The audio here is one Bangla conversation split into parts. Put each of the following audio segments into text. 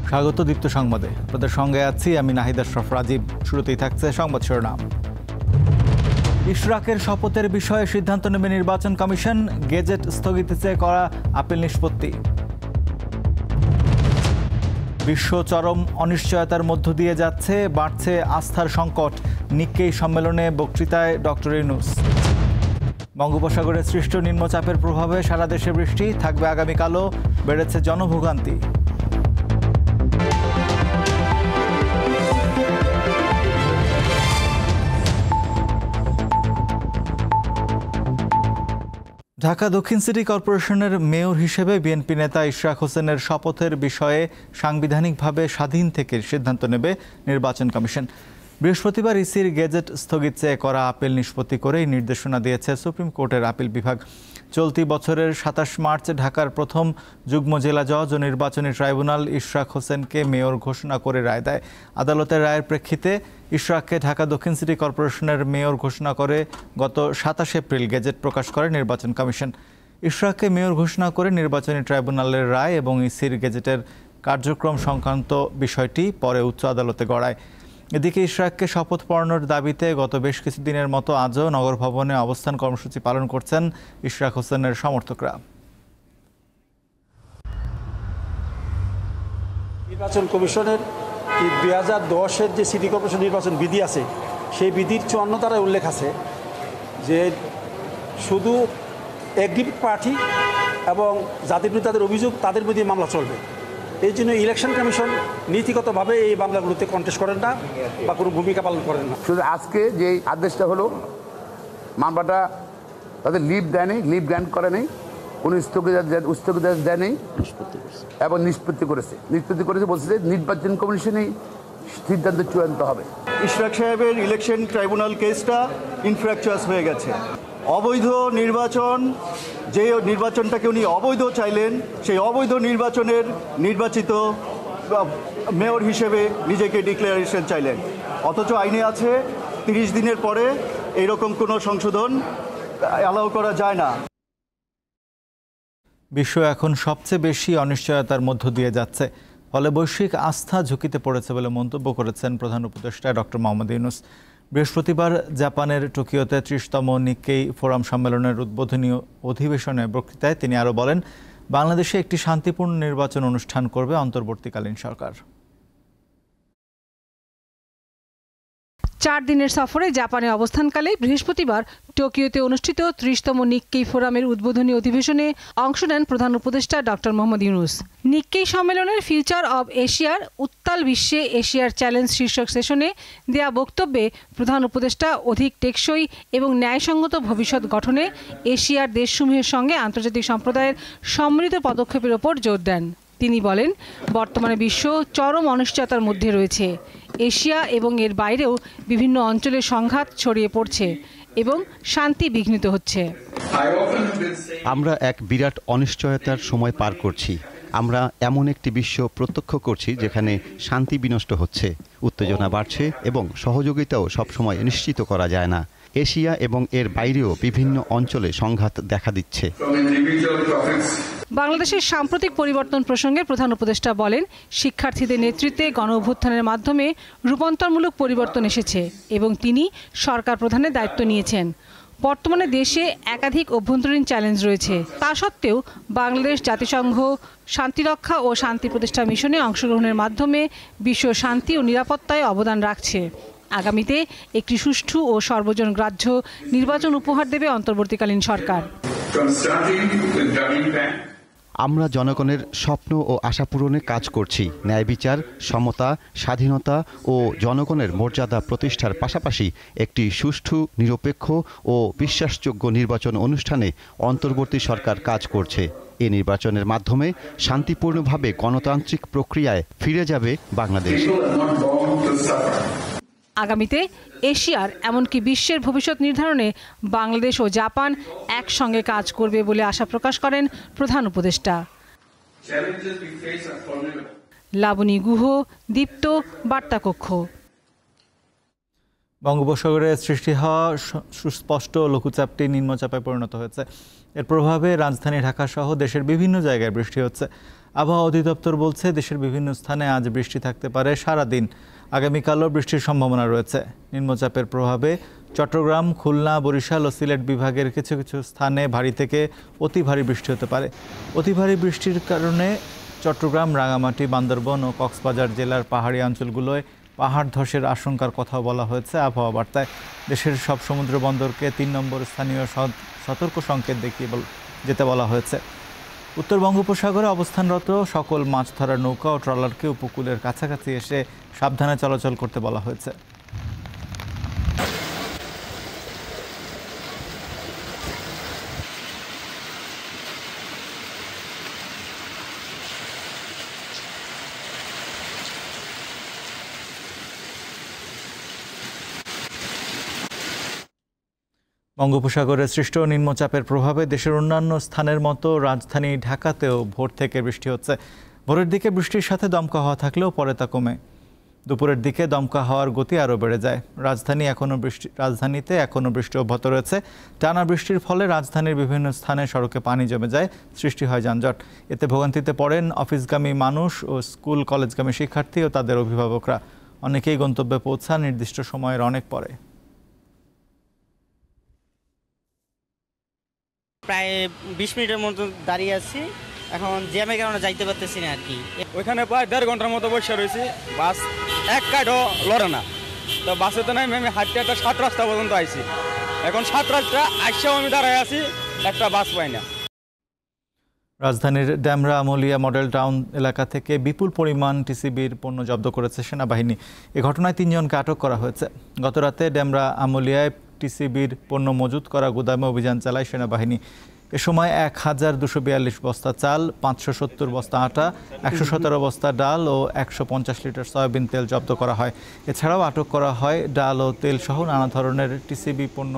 স্বাগত দীপ্ত সংবাদে। আপনাদের সঙ্গে আছি আমি নাহিদ আশরাফ রাজীব। শুরুতেই থাকছে সংবাদ শিরোনাম। ইশরাকের শপথের বিষয়ে সিদ্ধান্ত নেবে নির্বাচন কমিশন, গেজেট স্থগিত চেয়ে করা আপিল নিষ্পত্তি। বিশ্ব চরম অনিশ্চয়তার মধ্য দিয়ে যাচ্ছে, বাড়ছে আস্থার সংকট, নিক্কেই সম্মেলনে বক্তৃতায় ডক্টর ইউনূস। বঙ্গোপসাগরে সৃষ্ট নিম্নচাপের প্রভাবে সারা দেশে বৃষ্টি থাকবে আগামীকালও, বেড়েছে জনভোগান্তি। ঢাকা দক্ষিণ সিটি কর্পোরেশনের মেয়র হিসেবে বিএনপি নেতা ইশরাক হোসেনের শপথের বিষয়ে সাংবিধানিকভাবে স্বাধীন থেকে সিদ্ধান্ত নেবে নির্বাচন কমিশন। বৃহস্পতিবার ইসির গেজেট স্থগিত চেয়ে করা আপিল নিষ্পত্তি করে এই নির্দেশনা দিয়েছে সুপ্রিম কোর্টের আপিল বিভাগ। চলতি বছরের ২৭ মার্চ ঢাকার প্রথম যুগ্ম জেলা জজ ও নির্বাচনী ট্রাইব্যুনাল ইশরাক হোসেনকে মেয়র ঘোষণা করে রায় দেয়। আদালতের রায়ের প্রেক্ষিতে ইশরাককে ঢাকা দক্ষিণ সিটি কর্পোরেশনের মেয়র ঘোষণা করে গত ২৭ এপ্রিল গেজেট প্রকাশ করে নির্বাচন কমিশন। ইশরাককে মেয়র ঘোষণা করে নির্বাচনী ট্রাইব্যুনালের রায় এবং ইসির গেজেটের কার্যক্রম সংক্রান্ত বিষয়টি পরে উচ্চ আদালতে গড়ায়। এদিকে ইশরাককে শপথ পড়ানোর দাবিতে গত বেশ কিছুদিনের মতো আজও নগর ভবনে অবস্থান কর্মসূচি পালন করছেন ইশরাক হোসেনের সমর্থকরা। নির্বাচন কমিশনের ২০১০-এর যে সিটি কর্পোরেশন নির্বাচন বিধি আছে, সেই বিধির ৫৪ ধারায় উল্লেখ আছে যে শুধু এগ্রিড প্রার্থী এবং যাদের বিরুদ্ধে তাদের অভিযোগ তাদের মধ্যে মামলা চলবে। এই জন্য ইলেকশন কমিশন নীতিগতভাবে এই মামলাগুলোতে কন্টেস্ট করেন না বা কোনো ভূমিকা পালন করেন না। শুধু আজকে যে আদেশটা হলো, মামলাটা তাদের লিভ দেয়নি, লিভ গ্র্যান্ট করে নেই, কোনো স্থগিতাদেশ দেয়নি এবং নিষ্পত্তি করেছে বলছে যে নির্বাচন কমিশনই সিদ্ধান্ত চূড়ান্ত হবে। ইশরাক সাহেবের ইলেকশন ট্রাইব্যুনাল কেসটা ইনফ্র্যাকচুয়াস হয়ে গেছে। অবৈধ নির্বাচন, যে নির্বাচনটাকে উনি অবৈধ চাইলেন, সেই অবৈধ নির্বাচনের নির্বাচিত মেয়র হিসেবে নিজেকে ডিক্লারেশন চাইলেন, অথচ আইনে আছে ৩০ দিনের পরে এইরকম কোনো সংশোধন অ্যালাউ করা যায় না। বিশ্ব এখন সবচেয়ে বেশি অনিশ্চয়তার মধ্য দিয়ে যাচ্ছে, ফলে বৈশ্বিক আস্থা ঝুঁকিতে পড়েছে বলে মন্তব্য করেছেন প্রধান উপদেষ্টা ডক্টর মোহাম্মদ ইউনূস। বৃহস্পতিবার জাপানের টোকিওতে ৩০তম নিক্কেই ফোরাম সম্মেলনের উদ্বোধনী অধিবেশনে বক্তৃতায় তিনি আরও বলেন, বাংলাদেশে একটি শান্তিপূর্ণ নির্বাচন অনুষ্ঠান করবে অন্তর্বর্তীকালীন সরকার। ৪ দিনের সফরে জাপানে অবস্থানকালে বৃহস্পতিবার টোকিওতে অনুষ্ঠিত ৩০তম নিক্কেই ফোরামের উদ্বোধনী অধিবেশনে অংশ নেন প্রধান উপদেষ্টা ডক্টর মোহাম্মদ ইউনূস। নিক্কেই সম্মেলনের ফিউচার অব এশিয়ার উত্তাল বিশ্বে এশিয়ার চ্যালেঞ্জ শীর্ষক সেশনে দেয়া বক্তব্যে প্রধান উপদেষ্টা অধিক টেকসই এবং ন্যায়সঙ্গত ভবিষ্যৎ গঠনে এশিয়ার দেশসমূহের সঙ্গে আন্তর্জাতিক সম্প্রদায়ের সম্মিলিত পদক্ষেপের ওপর জোর দেন। তিনি বলেন, বর্তমানে বিশ্ব চরম অনিশ্চয়তার মধ্যে রয়েছে। এশিয়া এবং এর বাইরেও বিভিন্ন অঞ্চলে সংঘাত ছড়িয়ে পড়ছে এবং শান্তি বিঘ্নিত হচ্ছে। আমরা এক বিরাট অনিশ্চয়তার সময় পার করছি। আমরা এমন একটি বিশ্ব প্রত্যক্ষ করছি যেখানে শান্তি বিনষ্ট হচ্ছে, উত্তেজনা বাড়ছে এবং সহযোগিতাও সবসময় নিশ্চিত করা যায় না। এশিয়া এবং এর বাইরেও বিভিন্ন অঞ্চলে সংঘাত দেখা দিচ্ছে। বাংলাদেশের সাম্প্রতিক পরিবর্তন প্রসঙ্গে প্রধান উপদেষ্টা বলেন, শিক্ষার্থীদের নেতৃত্বে গণ অভ্যুত্থানের মাধ্যমে রূপান্তরমূলক পরিবর্তন এসেছে এবং তিনি সরকার প্রধানের দায়িত্ব নিয়েছেন। বর্তমানে দেশে একাধিক অভ্যন্তরীণ চ্যালেঞ্জ রয়েছে। তা সত্ত্বেও বাংলাদেশ জাতিসংঘ শান্তিরক্ষা ও শান্তি প্রতিষ্ঠা মিশনে অংশগ্রহণের মাধ্যমে বিশ্ব শান্তি ও নিরাপত্তায় অবদান রাখছে। আগামীতে একটি সুষ্ঠু ও সর্বজন গ্রাহ্য নির্বাচন উপহার দেবে অন্তর্বর্তীকালীন সরকার। আমরা জনগণের স্বপ্ন ও আশা পূরণে কাজ করছি। ন্যায় বিচার, সমতা, স্বাধীনতা ও জনগণের মর্যাদা প্রতিষ্ঠার পাশাপাশি একটি সুষ্ঠু, নিরপেক্ষ ও বিশ্বাসযোগ্য নির্বাচন অনুষ্ঠানে অন্তর্বর্তী সরকার কাজ করছে। এই নির্বাচনের মাধ্যমে শান্তিপূর্ণভাবে গণতান্ত্রিক প্রক্রিয়ায় ফিরে যাবে বাংলাদেশ। আগামীতে এশিয়ার এমনকি বিশ্বের ভবিষ্যৎ নির্ধারণে বাংলাদেশ ও জাপান একসঙ্গে কাজ করবে বলে আশা প্রকাশ করেন প্রধান উপদেষ্টা। লাবণী গুহ, দীপ্ত, বার্তাকক্ষ। বঙ্গোপসাগরে সৃষ্টি হওয়া সুস্পষ্ট লঘুচাপটি নিম্নচাপে পরিণত হয়েছে। এর প্রভাবে রাজধানী ঢাকা সহ দেশের বিভিন্ন জায়গায় বৃষ্টি হচ্ছে। আবহাওয়া অধিদপ্তর বলছে দেশের বিভিন্ন স্থানে আজ বৃষ্টি থাকতে পারে সারাদিন। আগামীকালও বৃষ্টির সম্ভাবনা রয়েছে। নিম্নচাপের প্রভাবে চট্টগ্রাম, খুলনা, বরিশাল ও সিলেট বিভাগের কিছু কিছু স্থানে ভারী থেকে অতি ভারী বৃষ্টি হতে পারে। অতি ভারী বৃষ্টির কারণে চট্টগ্রাম, রাঙামাটি, বান্দরবান ও কক্সবাজার জেলার পাহাড়ি অঞ্চলগুলোয় পাহাড় ধসের আশঙ্কার কথাও বলা হয়েছে আবহাওয়া বার্তায়। দেশের সব সমুদ্র বন্দরকে ৩ নম্বর স্থানীয় সতর্ক সংকেত দেখিয়ে যেতে বলা হয়েছে। উত্তর বঙ্গোপসাগরে অবস্থানরত সকল মাছ ধরার নৌকা ও ট্রলারকে উপকূলের কাছাকাছি এসে সাবধানে চলাচল করতে বলা হয়েছে। বঙ্গোপসাগরে সৃষ্ট নিম্নচাপের প্রভাবে দেশের অন্যান্য স্থানের মতো রাজধানী ঢাকাতেও ভোর থেকে বৃষ্টি হচ্ছে। ভোরের দিকে বৃষ্টির সাথে দমকা হওয়া থাকলেও পরে তা কমে। দুপুরের দিকে দমকা হওয়ার গতি আরও বেড়ে যায়। রাজধানীতে এখনও বৃষ্টি অব্যাহত রয়েছে। টানা বৃষ্টির ফলে রাজধানীর বিভিন্ন স্থানে সড়কে পানি জমে যায়, সৃষ্টি হয় যানজট। এতে ভোগান্তিতে পড়েন অফিসগামী মানুষ ও স্কুল কলেজগামী শিক্ষার্থী ও তাদের অভিভাবকরা। অনেকেই গন্তব্যে পৌঁছান নির্দিষ্ট সময়ের অনেক পরে। প্রায় ২০ মিনিটের মতো দাঁড়িয়ে আছি, এখন জ্যামের কারণে যাইতে পারতেছি না আর কি। ওইখানে প্রায় ১.৫ ঘন্টার মতো বসে রয়েছি, বাস এক কাঠও লড়ে না। তো বাসে তো নাই, আমি হাঁটতে একটা ৭ রাস্তা পর্যন্ত আইছি। এখন ৭ রাস্তা আসছেও আমি দাঁড়ায় আছি, একটা বাস পাই না। রাজধানীর ড্যামরা আমলিয়া মডেল টাউন এলাকা থেকে বিপুল পরিমাণ টিসিবির পণ্য জব্দ করেছে সেনাবাহিনী। এ ঘটনায় ৩ জনকে আটক করা হয়েছে। গতরাতে ড্যামরা আমলিয়ায় টিসিবির পণ্য মজুত করা গুদামে অভিযান চালায় সেনাবাহিনী। এ সময় ১,২৪২ বস্তা চাল, ৫৭০ বস্তা আটা, ১১৭ বস্তা ডাল ও ১৫০ লিটার সয়াবিন তেল জব্দ করা হয়। এছাড়াও আটক করা হয় ডাল ও তেল সহ নানা ধরনের টিসিবি পণ্য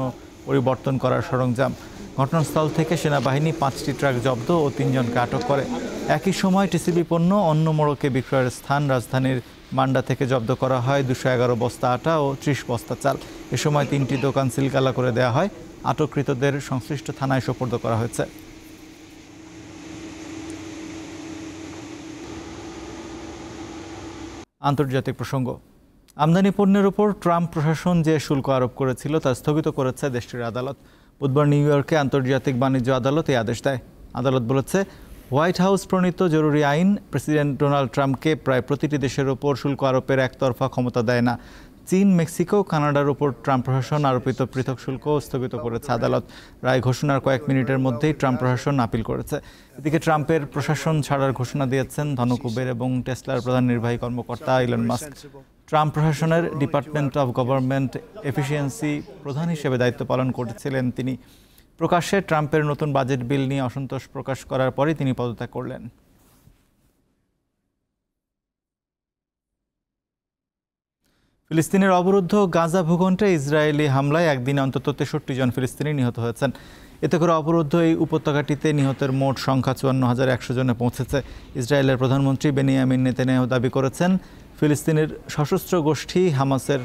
পরিবর্তন করার সরঞ্জাম। ঘটনাস্থল থেকে সেনাবাহিনী ৫টি ট্রাক জব্দ ও ৩ জনকে আটক করে। একই সময় টিসিবি পণ্য অন্য মোড়কে বিক্রয়ের স্থান রাজধানীর মান্ডা থেকে জব্দ করা হয় ২১১ বস্তা আটা ও ৩০ বস্তা চাল। এ সময় ৩টি দোকান সিলগালা করে দেওয়া হয়। আটককৃতদের সংশ্লিষ্ট থানায় সোপর্দ করা হয়েছে। আন্তর্জাতিক প্রসঙ্গ। আমদানি পণ্যের উপর ট্রাম্প প্রশাসন যে শুল্ক আরোপ করেছিল তা স্থগিত করেছে দেশটির আদালত। বুধবার নিউ ইয়র্কে আন্তর্জাতিক বাণিজ্য আদালত এই আদেশ দেয়। আদালত বলেছে, হোয়াইট হাউস প্রণীত জরুরি আইন প্রেসিডেন্ট ডোনাল্ড ট্রাম্পকে প্রায় প্রতিটি দেশের ওপর শুল্ক আরোপের একতরফা ক্ষমতা দেয় না। চীন, মেক্সিকো, কানাডার ওপর ট্রাম্প প্রশাসন আরোপিত পৃথক শুল্ক স্থগিত করেছে আদালত। রায় ঘোষণার কয়েক মিনিটের মধ্যেই ট্রাম্প প্রশাসন আপিল করেছে। এদিকে ট্রাম্পের প্রশাসন ছাড়ার ঘোষণা দিয়েছেন ধনক উবের এবং টেসলার প্রধান নির্বাহী কর্মকর্তা ইলন মাস্ক। ট্রাম্প প্রশাসনের ডিপার্টমেন্ট অব গভর্নমেন্ট এফিসিয়েন্সি প্রধান হিসেবে দায়িত্ব পালন করছিলেন তিনি। প্রকাশ্যে ট্রাম্পের নতুন বাজেট বিল নিয়ে অসন্তোষ প্রকাশ করার পরই তিনি পদত্যাগ করলেন। ফিলিস্তিনের অবরুদ্ধ গাজা ভূখণ্ডে ইসরায়েলি হামলায় একদিনে অন্তত ৬৩ জন ফিলিস্তিনি নিহত হয়েছেন। এতে করে অবরুদ্ধ এই উপত্যকাটিতে নিহতের মোট সংখ্যা ৫৪,১০০ জনে পৌঁছেছে। ইসরায়েলের প্রধানমন্ত্রী বেনিয়ামিন নেতানিয়াহু দাবি করেছেন, ফিলিস্তিনের সশস্ত্র গোষ্ঠী হামাসের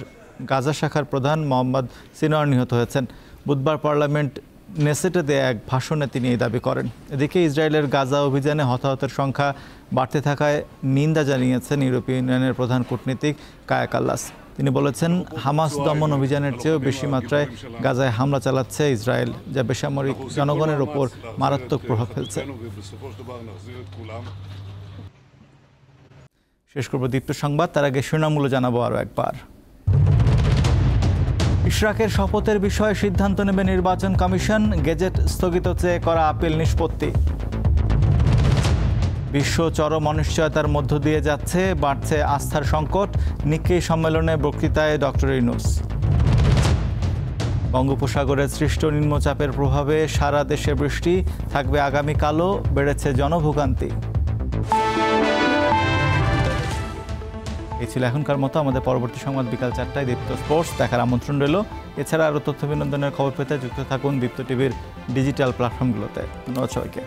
গাজা শাখার প্রধান মোহাম্মদ সিনওয়ার নিহত হয়েছেন। বুধবার পার্লামেন্ট নেসেটে দেয়া এক ভাষণে তিনি এই দাবি করেন। এদিকে ইসরায়েলের গাজা অভিযানে হতাহতের সংখ্যা বাড়তে থাকায় নিন্দা জানিয়েছেন ইউরোপীয় ইউনিয়নের প্রধান কূটনীতিক কায়া কাল্লাস। তিনি বলেছেন, হামাস দমন অভিযানের চেয়েও বেশি মাত্রায় গাজায় হামলা চালাচ্ছে ইসরায়েল, যা বেসামরিক জনগণের ওপর মারাত্মক প্রভাব ফেলছে। শেষ করব দীপ্ত সংবাদ, তার আগে শিরোনামগুলো জানাবো আরও একবার। ইশরাকের শপথের বিষয়ে সিদ্ধান্ত নেবে নির্বাচন কমিশন, গেজেট স্থগিত চেয়ে করা আপিল নিষ্পত্তি। বিশ্ব চরম অনিশ্চয়তার মধ্য দিয়ে যাচ্ছে, বাড়ছে আস্থার সংকট, নিক্কেই সম্মেলনে বক্তৃতায় ডক্টর ইউনূস। বঙ্গোপসাগরে সৃষ্ট নিম্নচাপের প্রভাবে সারা দেশে বৃষ্টি থাকবে আগামীকালও, বেড়েছে জনভোগান্তি। এই ছিল এখনকার মতো। আমাদের পরবর্তী সংবাদ বিকাল ৪টায় দীপ্ত স্পোর্টস দেখার আমন্ত্রণ রইল। এছাড়া আরও তথ্য বিনোদনের খবর পেতে যুক্ত থাকুন দীপ্ত টিভির ডিজিটাল প্ল্যাটফর্মগুলোতে। ধন্যবাদ সবাইকে।